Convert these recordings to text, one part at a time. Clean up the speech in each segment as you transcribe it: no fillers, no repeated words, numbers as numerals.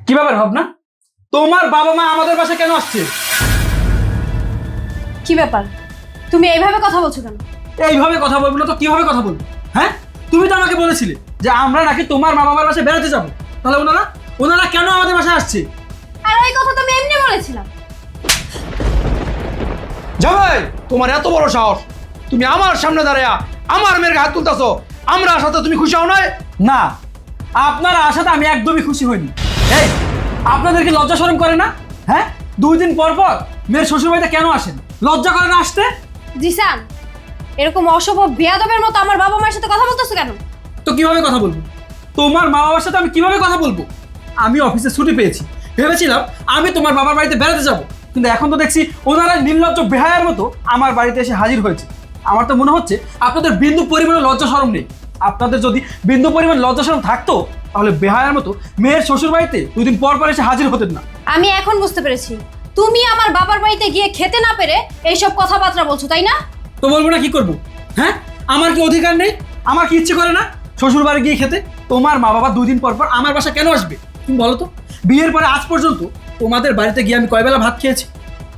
কি ব্যাপার ভাবনা, তোমার বাবা মা আমাদের বাসায় কেন আসছে? কি ব্যাপার, তুমি এইভাবে কথা বলছো কেন? এইভাবে কথা বলবো না তো কিভাবে কথা বলবো? হ্যাঁ, তুমি তো আমাকে বলেছিলে যে আমরা নাকি তোমার মা বাবার বাসায় বেড়াতে যাবো, তাহলে ওনারা কেন আমাদের বাসায় আসছে? আর ওই কথা তো আমি এমনি বলেছিলাম। জামাই, তোমার এত বড় সাহস, তুমি আমার সামনে দাঁড়ায়া আমার মেয়ের হাত তুলতেছো। আমরা আসাতে তুমি খুশি হও নাই? না, আপনারা আসাতে আমি একদমই খুশি হইনি। এই, আপনাদেরকে লজ্জা শরম করে না? হ্যাঁ, 2 দিন পর পর মেয়ের শ্বশুরবাড়িতে কেন আসেন? লজ্জা করে না আসতে? জিসান, এরকম অসভ্য বেয়াদবের মতো আমার বাবা মায়ের সাথে কথা বলতেছো কেন? তো কিভাবে কথা বলবো? তোমার মা বাবার সাথে আমি কিভাবে কথা বলবো? আমি অফিসে ছুটি পেয়েছি, ভেবেছিলাম আমি তোমার বাবার বাড়িতে বেড়াতে যাব, কিন্তু এখন তো দেখছি ওনারা নির্লজ্জ বেহায়ার মতো আমার বাড়িতে এসে হাজির হয়েছে। আমার তো মনে হচ্ছে আপনাদের বিন্দু পরিমাণে লজ্জা শরম নেই। আপনাদের যদি বিন্দু পরিমাণ লজ্জা শরম থাকতো তাহলে বেহায়ার মতো মেয়ের শ্বশুর বাড়িতে 2 দিন পর পর এসে হাজির হতেন না। আমি এখন বুঝতে পেরেছি, তুমি আমার বাবার বাড়িতে গিয়ে খেতে না পেরে এইসব কথাবার্তা বলছো, তাই না? তো বলবো না, কি করব? হ্যাঁ, আমার কি অধিকার নেই? আমার কি ইচ্ছে করে না শ্বশুর বাড়ি গিয়ে খেতে? তোমার মা বাবা 2 দিন পর পর আমার বাসা কেন আসবে তুমি বলো তো? বিয়ের পরে আজ পর্যন্ত তোমাদের বাড়িতে গিয়ে আমি কয় বেলা ভাত খেয়েছি?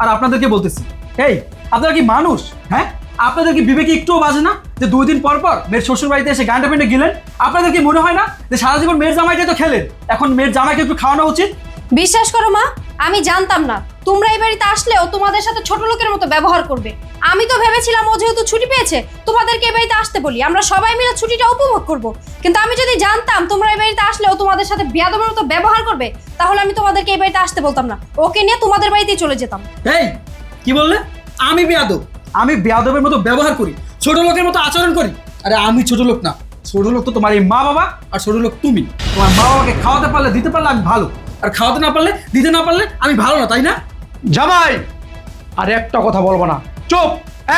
আর আপনাদেরকে বলতেছি, এই আপনারা কি মানুষ? হ্যাঁ, আপনাদের কি বিবেকে একটুও বাজে না যে 2 দিন পর পর মেয়ের শ্বশুর বাড়িতে এসে গান্ডা পেন্ডে গেলেন? আপনাদের কি মনে হয় না যে সারা জীবন মেয়ের জামাইকে তো খেলেন, এখন মেয়ের জামাইকে একটু খাওয়ানো উচিত? বিশ্বাস করো মা, আমি জানতাম না তোমরা এই বাড়িতে আসলে ও তোমাদের সাথে ছোট লোকের মতো ব্যবহার করবে। আমি তো ভেবেছিলাম ও যেহেতু ছুটি পেয়েছে তোমাদেরকে এই বাড়িতে আসতে বলি, আমরা সবাই মিলে ছুটিটা উপভোগ করব। কিন্তু আমি যদি জানতাম তোমরা এই বাড়িতে আসলে ও তোমাদের সাথে বেয়াদবের মতো ব্যবহার করবে, তাহলে আমি তোমাদেরকে এই বাড়িতে আসতে বলতাম না, ওকে নিয়ে তোমাদের বাড়িতেই চলে যেতাম। এই, কি বললে? আমি বেয়াদব? আমি বেয়াদবের মতো ব্যবহার করি, ছোট লোকের মতো আচরণ করি? আরে আমি ছোট লোক না, ছোট লোক তো তোমার এই মা বাবা, আর ছোট লোক তুমি। তোমার মা বাবাকে খাওয়াতে পারলে দিতে পারলে আমি ভালো, আর খাওয়াতে না পারলে দিতে না পারলে আমি ভালো না, তাই না? জামাই, আর একটা কথা বলবো না, চুপ,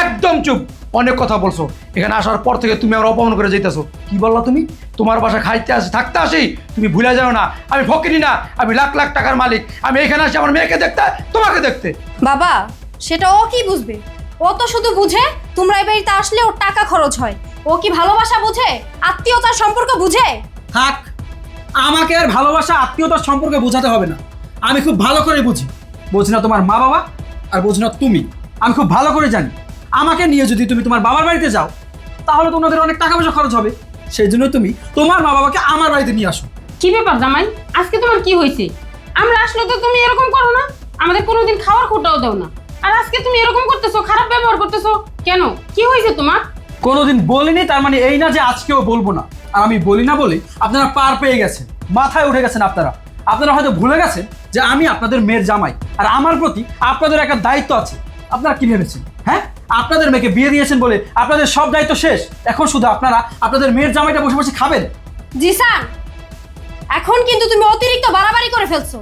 একদম চুপ। অনেক কথা বলছো, এখানে আসার পর থেকে তুমি আমার অপমান করে যাইতেছো। কি বললা তুমি? তোমার বাসা খাইতে আসি, থাকতে আসি, তুমি ভুলে যাও না আমি ফকিরি না, আমি লাখ লাখ টাকার মালিক। আমি এখানে আসি আমার মেয়েকে দেখতে, তোমাকে দেখতে। বাবা, সেটা ও কি বুঝবে? ও তো শুধু বুঝে তোমরা এই বাড়িতে আসলে ওর টাকা খরচ হয়। ও কি ভালোবাসা বুঝে, আত্মীয়তার সম্পর্ক বুঝে? থাক, আমাকে আর ভালোবাসা আত্মীয়তার সম্পর্কে বোঝাতে হবে না। আমি খুব ভালো করে বুঝি, বুঝি না তোমার মা বাবা আর বুঝি না তুমি। আমি খুব ভালো করে জানি আমাকে নিয়ে যদি তুমি তোমার বাবার বাড়িতে যাও তাহলে তো ওনাদের অনেক টাকা পয়সা খরচ হবে। সেই জন্য তুমি তোমার মা বাবাকে আমার বাড়িতে নিয়ে আসো। কি ব্যাপার জামাই, আজকে তোমার কি হয়েছে? আমরা আসলে তো তুমি এরকম করো না, আমাদের কোনোদিন খাওয়ার খোটাও দাও না, আর আজকে তুমি এরকম করতেছো, খারাপ ব্যবহার করতেছো কেন? কি হয়েছে তোমার? কোনোদিন বলিনি তার মানে এই না যে আজকেও বলবো না। আর আমি বলি না বলে আপনারা পার পেয়ে গেছেন, মাথায় উঠে গেছেন। আপনারা হয়তো ভুলে গেছেন যে আমি আপনাদের মেয়ের জামাই, আর আমার প্রতি আপনাদের একটা দায়িত্ব আছে। আপনারা কি ভেবেছেন? হ্যাঁ, আপনাদের মেয়েকে বিয়ে দিয়েছেন বলে আপনাদের সব দায়িত্ব শেষ? এখন শুধু আপনারা আপনাদের মেয়ের জামাইটা বসে বসে খাবেন? জিসান, এখন কিন্তু তুমি অতিরিক্ত বাড়াবাড়ি করে ফেলছো।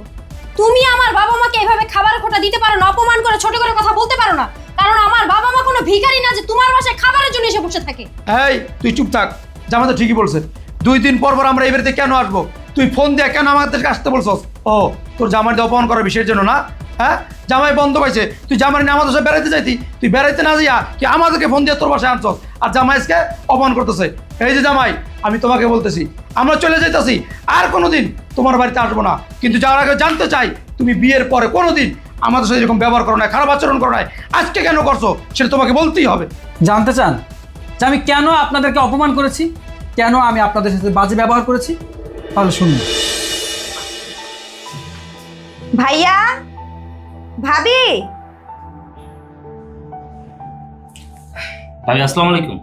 তুমি আমার বাবা মাকে এভাবে খাবার খোটা দিতে পারো না, অপমান করে ছোট করে কথা বলতে পারো না, কারণ আমার বাবা মা কোনো ভিখারি না যে তোমার বাসায় খাবারের জন্য এসে বসে থাকে। এই, তুই চুপ থাক। জামাই তো ঠিকই বলছে, 2 দিন পর পর আমরা এই বাড়িতে কেন আসবো? তুই ফোন দিয়ে কেন আমাদেরকে আসতে বলছস? ও, তোর জামাইকে অপমান করার বিষয়ের জন্য না? হ্যাঁ, জামাই বন্ধ পাইছে, তুই জামাই নিয়ে আমাদের সাথে বেড়াইতে যাইতি, তুই বেড়াইতে না যাইয়া তুই আমাদেরকে ফোন দিয়ে তোর বাসায় আনছস, আর জামাইকে অপমান করতেছে। এই যে জামাই, আমি তোমাকে বলতেছি আমরা চলে যাইতেছি, আর কোনোদিন তোমার বাড়িতে আসবো না। কিন্তু যাওয়ার আগে জানতে চাই, তুমি বিয়ের পরে কোনোদিন আমাদের সাথে এরকম ব্যবহার করো না, খারাপ আচরণ করো না, আজকে কেন করছো সেটা তোমাকে বলতেই হবে। জানতে চান যে আমি কেন আপনাদেরকে অপমান করেছি, কেন আমি আপনাদের সাথে বাজে ব্যবহার করেছি? তাহলে শুনুন। ভাইয়া, ভাবি, ভাবি আসসালামু আলাইকুম।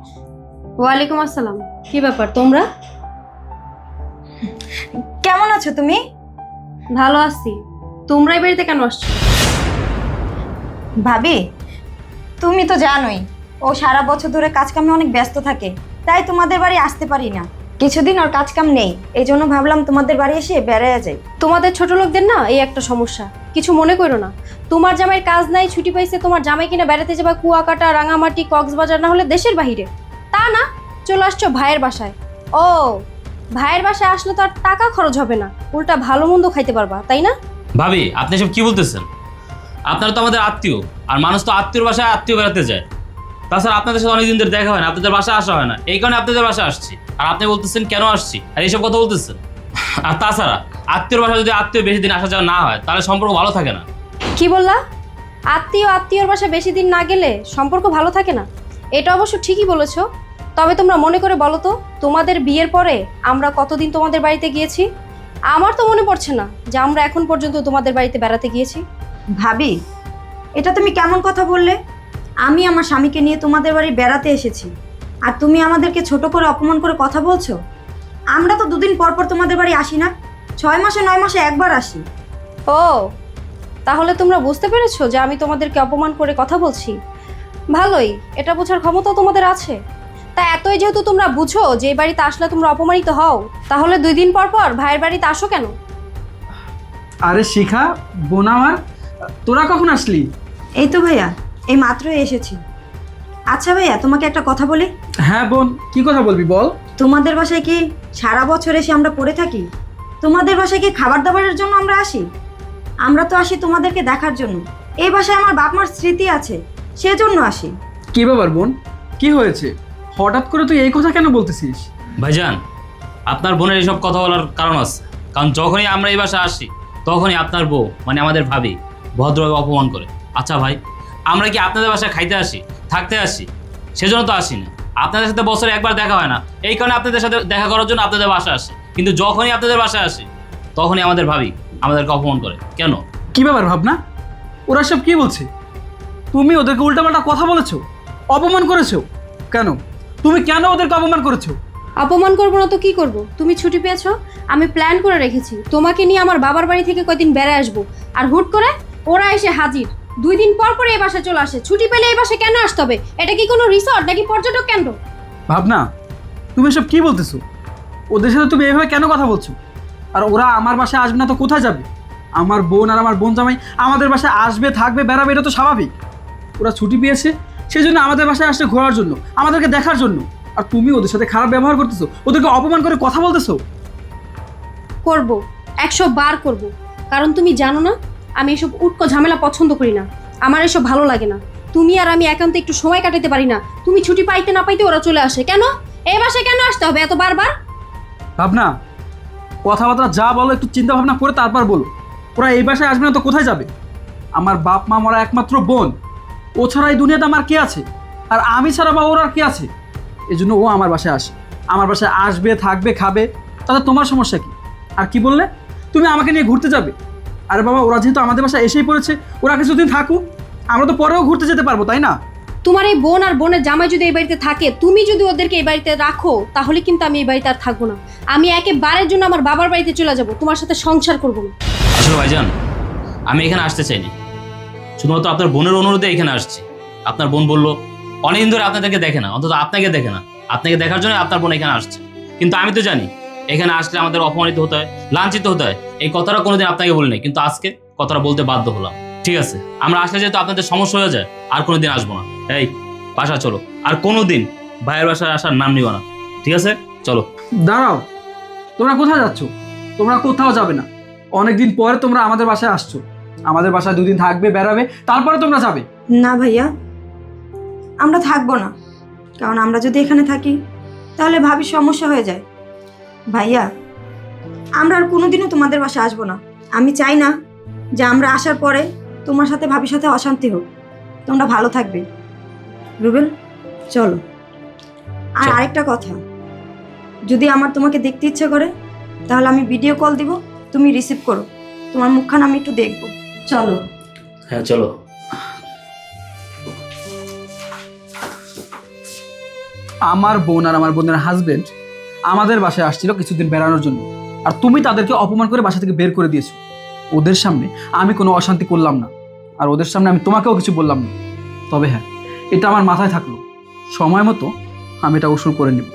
ওয়ালাইকুম আসসালাম। কি ব্যাপার তোমরা? কেমন আছো তুমি? ভালো আছি। তোমরা এই বাড়িতে কেন আসছো? ভাবি, তুমি তো জানোই ও সারা বছর ধরে কাজ কামে অনেক ব্যস্ত থাকে, তাই তোমাদের বাড়ি আসতে পারি না। কিছুদিন ওর কাজ কাম নেই, এই জন্য ভাবলাম তোমাদের বাড়ি এসে বেড়াইয়া যাই। তোমাদের ছোট লোকদের না এই একটা সমস্যা, কিছু মনে করো না। তোমার জামাইয়ের কাজ নাই, ছুটি পাইছে, তোমার জামাই কিনা বেড়াতে যাবা কুয়াকাটা, রাঙামাটি, কক্সবাজার, না হলে দেশের বাহিরে। তা না, চলে আসছো ভাইয়ের বাসায়। ও, ভাইয়ের বাসায় আসলে তো আর টাকা খরচ হবে না, উল্টা ভালো মন্দ খাইতে পারবা, তাই না? ভাবি আপনি সব কি বলতেছেন? আপনারা তো আমাদের আত্মীয়, আর মানুষ তো আত্মীয়র বাসায় আত্মীয় বেড়াতে যায়। তাছাড়া আপনাদের সাথে অনেকদিন ধরে দেখা হয় না, আপনাদের বাসায় আসা হয় না, এই কারণে আপনাদের বাসায় আসছি। আর আপনি বলতেছেন কেন আসছি, আর এইসব কথা বলতেছেন। আর তাছাড়া আত্মীয়র বাসায় যদি আত্মীয় বেশি দিন আসা যাওয়া না হয় তাহলে সম্পর্ক ভালো থাকে না। কি বললা? আত্মীয়র বাসায় বেশি দিন না গেলে সম্পর্ক ভালো থাকে না? এটা অবশ্য ঠিকই বলেছো। তবে তোমরা মনে করে বলো তো, তোমাদের বিয়ের পরে আমরা কতদিন তোমাদের বাড়িতে গিয়েছি? আমার তো মনে পড়ছে না যে আমরা এখন পর্যন্ত তোমাদের বাড়িতে বেড়াতে গিয়েছি। ভাবি, এটা তুমি কেমন কথা বললে? আমি আমার স্বামীকে নিয়ে তোমাদের বাড়ি বেড়াতে এসেছি, আর তুমি আমাদেরকে ছোট করে অপমান করে কথা বলছো? আমরা তো দুদিন পর পর তোমাদের বাড়ি আসি না, 6 মাসে 9 মাসে একবার আসি। ও, তাহলে তোমরা বুঝতে পেরেছো যে আমি তোমাদেরকে অপমান করে কথা বলছি। ভালোই, এটা বোঝার ক্ষমতা তোমাদের আছে। তা এতই যেহেতু তোমরা বুঝো যে এই বাড়িতে আসলে তোমরা অপমানিত হও, তাহলে 2 দিন পর পর ভাইয়ের বাড়িতে আসো কেন? আরে শিখা, বোন আমার, তোরা কখন আসলি? এই তো ভাইয়া, এই মাত্রই এসেছি। আচ্ছা ভাইয়া, তোমাকে একটা কথা বলি। হ্যাঁ বোন, কি কথা বলবি বল। তোমাদের বাসায় কি সারা বছর এসে আমরা পড়ে থাকি? তোমাদের বাসায় কি খাবার দাবারের জন্য আমরা আসি? আমরা তো আসি তোমাদেরকে দেখার জন্য। এই বাসায় আমার বাপ মার স্মৃতি আছে, সেজন্য আসি। কি ব্যাপার বোন, কি হয়েছে? হঠাৎ করে তুই এই কথা কেন বলতেছিস? ভাইজান, আপনার বোনের এইসব কথা বলার কারণ আছে। কারণ যখনই আমরা এই বাসায় আসি তখনই আপনার বউ মানে আমাদের ভাবি ভদ্রভাবে অপমান করে। আচ্ছা ভাই, আমরা কি আপনাদের বাসায় খাইতে আসি, থাকতে আসি? সেজন্য তো আসি না। আপনাদের সাথে বছরে একবার দেখা হয় না, এই কারণে আপনাদের সাথে দেখা করার জন্য আপনাদের বাসায় আসি। কিন্তু যখনই আপনাদের বাসায় আসি তখনই আমাদের ভাবি আমাদেরকে অপমান করে। কেন? কি ব্যাপার ভাবনা, ওরা সব কি বলছে? তুমি ওদেরকে উল্টাপাল্টা কথা বলেছো, অপমান করেছো কেন? তুমি কেন ওদেরকে অপমান করেছো? অপমান করবো না তো কি করব? তুমি ছুটি পেয়েছো, আমি প্ল্যান করে রেখেছি তোমাকে নিয়ে আমার বাবার বাড়ি থেকে কয়দিন বেড়ে আসবো, আর হুট করে ওরা এসে হাজির। 2 দিন পর পরে এই বাসায় চলে আসে। ছুটি পেলে এই বাসায় কেন আসতে হবে? এটা কি কোনো রিসর্ট নাকি পর্যটক কেন্দ্র? ভাবনা, তুমি এসব কি বলতেছো? ওদের সাথে তুমি এভাবে কেন কথা বলছো? আর ওরা আমার বাসায় আসবে না তো কোথায় যাবে? আমার বোন আর আমার বোন জামাই আমাদের বাসায় আসবে, থাকবে, বেড়াবে, এটা তো স্বাভাবিক। ওরা ছুটি পেয়েছে, সেই জন্য আমাদের বাসায় আসছে ঘোরার জন্য, আমাদেরকে দেখার জন্য। আর তুমি ওদের সাথে খারাপ ব্যবহার করতেছো, ওদেরকে অপমান করে কথা বলতেছো। করব, 100 বার করব। কারণ তুমি জানো না, আমি এসব উটকো ঝামেলা পছন্দ করি না। আমার এসব ভালো লাগে না। তুমি আর আমি একান্তে একটু সময় কাটাতে পারি না? তুমি ছুটি পাইতে না পাইতে ওরা চলে আসে। কেন এই বাসায় কেন আসতে হবে এত বারবার? ভাবনা, কথাবার্তা যা বলো একটু চিন্তা ভাবনা করে তারপর বলো। ওরা এই বাসায় আসবে না তো কোথায় যাবে? আমার বাপ মা মরা একমাত্র বোন, ও ছাড়া এই দুনিয়াতে আমার কে আছে? আর আমি ছাড়া বা ওর আর কে আছে? এই জন্য ও আমার বাসায় আসে, আমার বাসায় আসবে, থাকবে, খাবে। তাতে তোমার সমস্যা কি? আর কি বললে তুমি আমাকে নিয়ে ঘুরতে যাবে? আরে বাবা, ওরা যেহেতু আমাদের বাসায় এসেই পড়েছে, ওরা কিছুদিন থাকুক, আমরা তো পরেও ঘুরতে যেতে পারবো, তাই না? তোমার এই বোন আর বোনের জামাই যদি এই বাড়িতে থাকে, তুমি যদি ওদেরকে এই বাড়িতে রাখো, তাহলে কিন্তু আমি এই বাড়িতে আর থাকবো না। আমি একেবারের জন্য আমার বাবার বাড়িতে চলে যাব, তোমার সাথে সংসার করবো না। আসলে ভাইজান, আমি এখানে আসতে চাইনি, শুধুমাত্র আপনার বোনের অনুরোধে এখানে আসছি। আপনার বোন বললো অনেকদিন ধরে আপনাদেরকে দেখে না, অন্তত আপনাকে দেখে না। আপনাকে দেখার জন্য আপনার বোন এখানে আসছে। কিন্তু আমি তো জানি এখানে আসলে আমাদের অপমানিত হতে হয়, লাঞ্ছিত হতে হয়। এই কথাটা কোনোদিন আপনাকে বলিনি, কিন্তু আজকে কথাটা বলতে বাধ্য হলাম। ঠিক আছে, আমরা আসলে যেহেতু আপনাদের সমস্যা হয়ে যায়, আর কোনোদিন আসবো না। এই বাসা চলো, আর কোনোদিন ভাইয়ের বাসায় আসার নাম নিও না। ঠিক আছে, চলো। দাঁড়াও, তোমরা কোথায় যাচ্ছ? তোমরা কোথাও যাবে না। অনেকদিন পরে তোমরা আমাদের বাসায় আসছো, আমাদের বাসায় 2 দিন থাকবে, বেড়াবে, তারপরে তোমরা যাবে। না ভাইয়া, আমরা থাকবো না। কারণ আমরা যদি এখানে থাকি তাহলে ভাবির সমস্যা হয়ে যায়। ভাইয়া, আমরা আর কোনোদিনও তোমাদের বাসায় আসবো না। আমি চাই না যে আমরা আসার পরে তোমার সাথে ভাবির সাথে অশান্তি হোক। তোমরা ভালো থাকবে। রুবেল, চলো। আর চলো। আরেকটা কথা, যদি আমার তোমাকে দেখতে ইচ্ছে করে তাহলে আমি ভিডিও কল দিব, তুমি রিসিভ করো। তোমার মুখখানা আমি একটু দেখবো। চলো। হ্যাঁ চলো। আমার বোন আর আমার বোনের হাজবেন্ড আমাদের বাসায় আসছিল কিছুদিন বেড়ানোর জন্য, আর তুমি তাদেরকে অপমান করে বাসা থেকে বের করে দিয়েছো। ওদের সামনে আমি কোনো অশান্তি করলাম না, আর ওদের সামনে আমি তোমাকেও কিছু বললাম না। তবে হ্যাঁ, এটা আমার মাথায় থাকলো, সময় মতো আমি এটা উসুল করে নেব।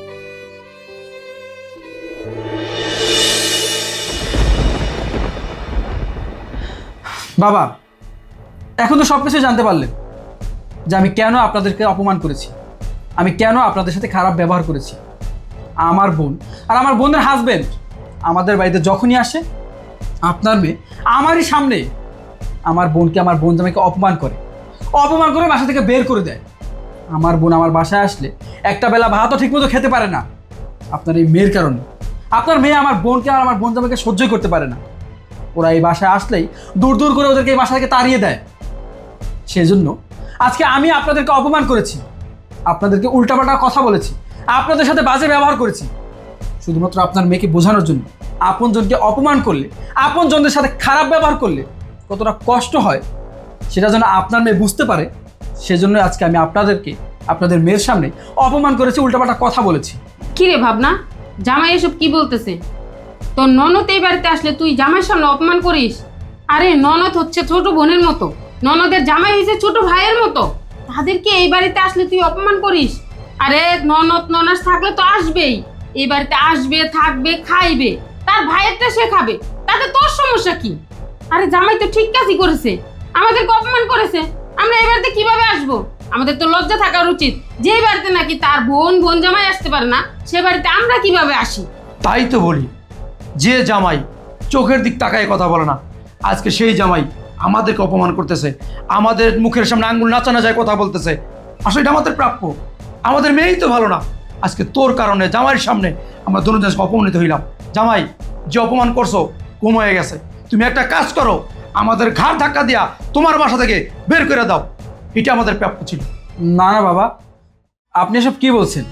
বাবা, এখন তো সব কিছু জানতে পারলেন যে আমি কেন আপনাদেরকে অপমান করেছি, আমি কেন আপনাদের সাথে খারাপ ব্যবহার করেছি। আমার বোন আর আমার বোনের হাজবেন্ড আমাদের বাড়িতে যখনই আসে, আপনার মেয়ে আমারই সামনে আমার বোনকে, আমার বোন জামাইকে অপমান করে বাসা থেকে বের করে দেয়। আমার বোন আমার বাসায় আসলে একটা বেলা ভাতও ঠিকমতো খেতে পারে না, আপনার এই মেয়ের কারণে। আপনার মেয়ে আমার বোনকে আর আমার বোন জামাইকে সহ্যই করতে পারে না। ওরা এই বাসায় আসলেই দূর দূর করে ওদেরকে এই বাসা থেকে তাড়িয়ে দেয়। সেজন্য আজকে আমি আপনাদেরকে অপমান করেছি, আপনাদেরকে উল্টাপাল্টা কথা বলেছি, আপনাদের সাথে বাজে ব্যবহার করেছি, শুধুমাত্র আপনার মেয়েকে বোঝানোর জন্য। আপনজনকে অপমান করলে, আপনজনদের সাথে খারাপ ব্যবহার করলে কতটা কষ্ট হয় সেটা যেন আপনার মেয়ে বুঝতে পারে, সেজন্য আজকে আমি আপনাদেরকে আপনাদের মেয়ের সামনে অপমান করেছি, উল্টাপাল্টা কথা বলেছি। কি রে ভাবনা, জামাই এসব কি বলতেছে? তোর ননদ এই বাড়িতে আসলে তুই জামাইয়ের সামনে অপমান করিস? আরে ননদ হচ্ছে ছোট বোনের মতো, ননদের জামাই হয়েছে ছোট ভাইয়ের মতো, তাদেরকে এই বাড়িতে আসলে তুই অপমান করিস? আরে ননদ ননাস থাকলে তো আসবেই, এই বাড়িতে আসবে, থাকবে, খাইবে, তার ভাইয়েরটা সে খাবে, তাতে তোর সমস্যা কি? আরে জামাই তো ঠিক কাজই করেছে, আমাদেরকে অপমান করেছে, আমরা এই বাড়িতে কিভাবে আসবো? আমাদের তো লজ্জা থাকা উচিত, যে বাড়িতে নাকি তার বোন জামাই আসতে পারে না, সে বাড়িতে আমরা কিভাবে আসি? তাই তো বলি, যে জামাই চোখের দিক তাকায় কথা বলে না, আজকে সেই জামাই আমাদেরকে অপমান করতেছে, আমাদের মুখের সামনে আঙ্গুল নাচানো যায় কথা বলতেছে। আসলে এটা আমাদের প্রাপ্য। আমাদের মেয়েই তো ভালো না, আজকে তোর কারণে জামাইয়ের সামনে আমরা দুজন অপমানিত হইলাম। জামাই, যে অপমান করছো কম হয়ে গেছে, তুমি একটা কাজ করো, আমাদের ঘাড় ধাক্কা দিয়া তোমার বাসা থেকে বের করে দাও, এটা আমাদের প্রাপ্য ছিল। না না বাবা, আপনি এসব কি বলছেন?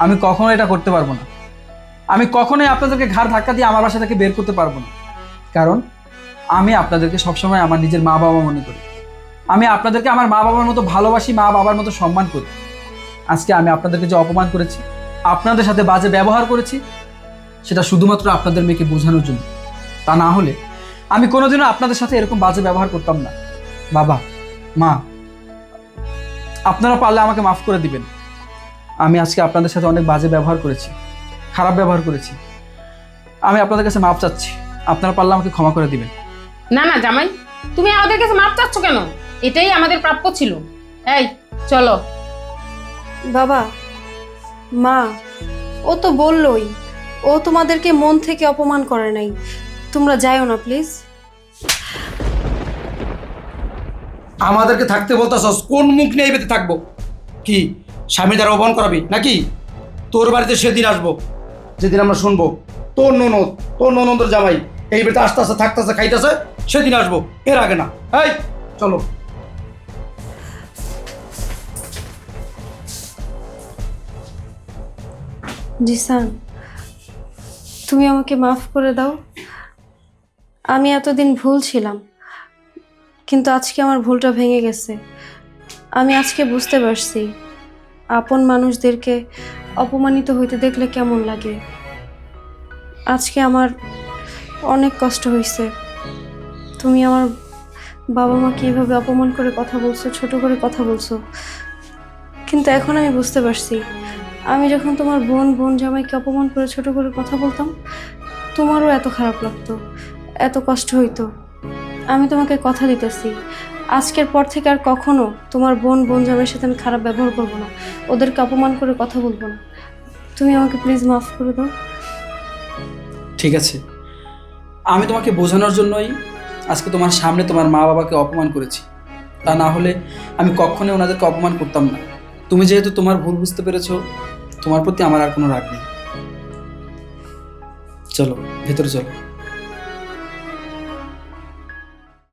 আমি কখনো এটা করতে পারবো না। আমি কখনোই আপনাদেরকে ঘাড় ধাক্কা দিয়ে আমার বাসা থেকে বের করতে পারবো না, কারণ আমি আপনাদেরকে সবসময় আমার নিজের মা বাবা মনে করি। আমি আপনাদেরকে আমার মা বাবার মতো ভালোবাসি, মা বাবার মতো সম্মান করি। আজকে আমি আপনাদেরকে যে অপমান করেছি, আপনাদের সাথে বাজে ব্যবহার করেছি, সেটা শুধুমাত্র আপনাদের মেয়েকে বোঝানোর জন্য। তা না হলে আমি কোনোদিনও আপনাদের সাথে এরকম বাজে ব্যবহার করতাম না। বাবা, মা, আপনারা পারলে আমাকে মাফ করে দিবেন। আমি আজকে আপনাদের সাথে অনেক বাজে ব্যবহার করেছি, খারাপ ব্যবহার করেছি। আমি আপনাদের কাছে মাফ চাচ্ছি, আপনারা পারলে আমাকে ক্ষমা করে দিবেন। না না জামাই, তুমি আমাদের কাছে মাপ চাচ্ছ কেন? এটাই আমাদের প্রাপ্য ছিল। এই চলো। বাবা, মা, ও তো বললোই ও তোমাদেরকে মন থেকে অপমান করে নাই। তোমরা যাইও না প্লিজ। আমাদেরকে থাকতে বলতেছস, কোন মুখ নিয়ে এই বাড়িতে থাকবো? কি স্বামী দ্বারা অপমান করাবি নাকি? তোর বাড়িতে সেদিন আসবো যেদিন আমরা শুনবো তোর ননদের জামাই এই বাড়িতে আস্তে আস্তে থাকতেছে, খাইতেছে, সেদিন আসবো, এর আগে না। এই চলো। জিসান, তুমি আমাকে মাফ করে দাও। আমি এতদিন ভুল ছিলাম, কিন্তু আজকে আমার ভুলটা ভেঙে গেছে। আমি আজকে বুঝতে পারছি আপন মানুষদেরকে অপমানিত হইতে দেখলে কেমন লাগে। আজকে আমার অনেক কষ্ট হয়েছে। তুমি আমার বাবা মাকে এইভাবে অপমান করে কথা বলছো, ছোট করে কথা বলছো, কিন্তু এখন আমি বুঝতে পারছি আমি যখন তোমার বোন জামাইকে অপমান করে ছোট করে কথা বলতাম, তোমারও এত খারাপ লাগতো, এত কষ্ট হইতো। আমি তোমাকে কথা দিতেছি, আজকের পর থেকে আর কখনো তোমার বোন জামাইয়ের সাথে আমি খারাপ ব্যবহার করবো না, ওদেরকে অপমান করে কথা বলবো না। তুমি আমাকে প্লিজ মাফ করে দাও। ঠিক আছে, আমি তোমাকে বোঝানোর জন্যই আজকে তোমার সামনে তোমার মা বাবাকে অপমান করেছি। তা না হলে আমি কখনোই ওনাদেরকে অপমান করতাম না। তুমি যেহেতু তোমার ভুল বুঝতে পেরেছো, তোমার প্রতি আমার আর কোনো রাগ নেই। চলো ভেতরে চলো।